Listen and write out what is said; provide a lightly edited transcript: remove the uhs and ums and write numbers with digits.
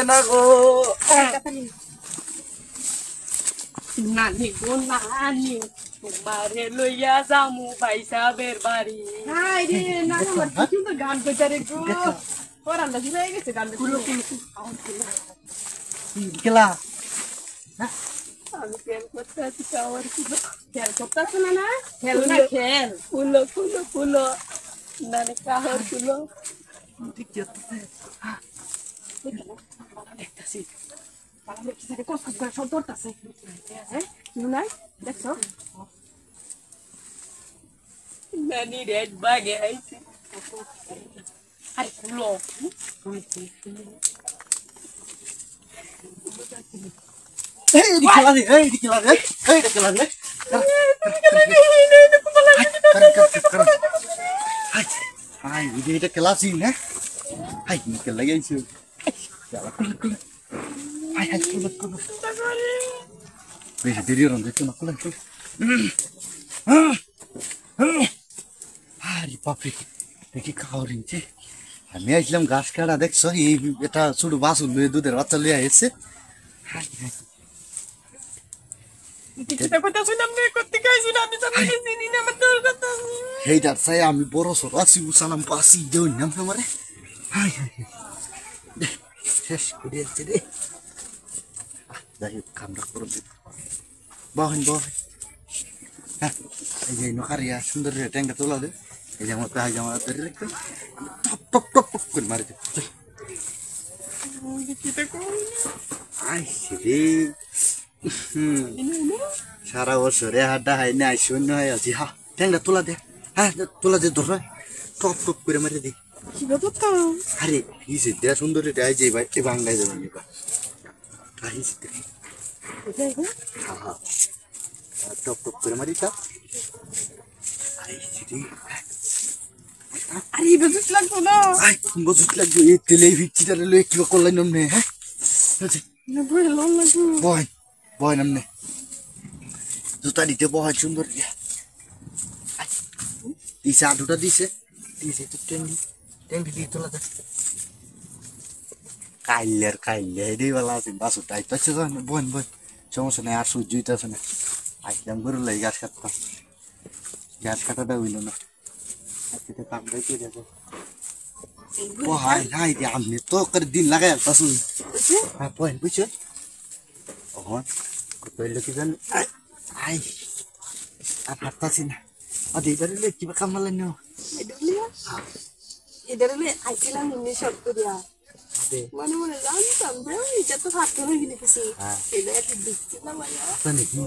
না গো নানি গো নানি তোমারে লইয়া যামু ভাই সাহেবের বাড়ি হাই রে না আমার কি সুন্দর গান কইতা রে গো ওরা লাগি হয়ে গেছে গান কুলো কেলা আমি খেল করতে আছি কাওয়ার কুলো খেল করতেছ না খেল না খেল কুলো কুলো কুলো নানি কাহর কুলো ঠিক আছে দেখতাছি পালা দেখছি রে কস কস করে সব ধরতাছে হ্যাঁ কিউ নাই দেখছো নানি রেড বাগে আইছি আরে কুলো এই কেলা রে হাই এটা কেলা সিন হ্যাঁ হাই কেলা গাইছো কেলা কুল হাই কুল বেশি দেরি হলো দেখো না কুল আরে বাপরে দেখি খাওয়ার নিচে আমি আসলাম ঘাস কাটা দেখছো এই এটা ছোট বাছুর লয়ে দুধের বাচ্চা লয়ে এসেছে কিটা কথা শুনলাম রে করতে গাইছি না আমি জানি চিনি না আমার তোর কথা হেইটার চাই আমি বড় সর আছি উসালাম পাসি দেও নাম আমারে হাই হাই শেষ করে দিয়েছে রে যাই কামড়া করে দে বহেন হ্যাঁ এই যে নকারিয়া সুন্দর ট্যাঙ্কা তোলা দে এই যে আমার তাই জামা ধরে রাখতে টপ টপ টপ করে মারি দে কিটা কই আই রে সারা বছরে হাড্ডা হাই না শূন্য হয়ে আছি হা ট্যাঙ্কা তোলা দে হ্যাঁ তোলা দে ধর টপ টপ করে মারি দে কিটা তো আরে হিসে দে সুন্দর রে যে ভাই এ বাংলায় যাবেন এবার আহিস দে হ্যাঁ হ্যাঁ টপ টপ করে মারি তা আইস রে আরে বুঝছ লাগতো না আই বুঝছ লাগবে এই তেলে ভিচিটা লয়ে কি করলাই নমনে হ্যাঁ না বই লন লাগতো বয় নমনে জুতা দিতে বয় সুন্দর রে দিছে আটুটা দিছে তো ট্যাঙ্কি দিয়ে তোলা দে কাইলে রে বালা আছে বাসু টাইট আছে বন সমস্যা নাই আর সহ্য হইতেছে না আসলাম গরু লাই গাছ কাটতাম গাছ কাটাটা হইল না আজকে কাম গাইতে যাবো ও হাই রে আমনে তো করে দিন লাগাই আসুন হ্যাঁ পয়েন্ট বুঝছো ওহন কইলে কি জান আই আর হাঁটতাছি না আদি এবারে কিবা কামালে না এদারে আইছিলাম নিয়ে শর্ট করিয়া মনে মনে জানতাম যে এটা তো হাত ধরে গিয়ে কিছু এটা একটু দেখছিলাম নাকি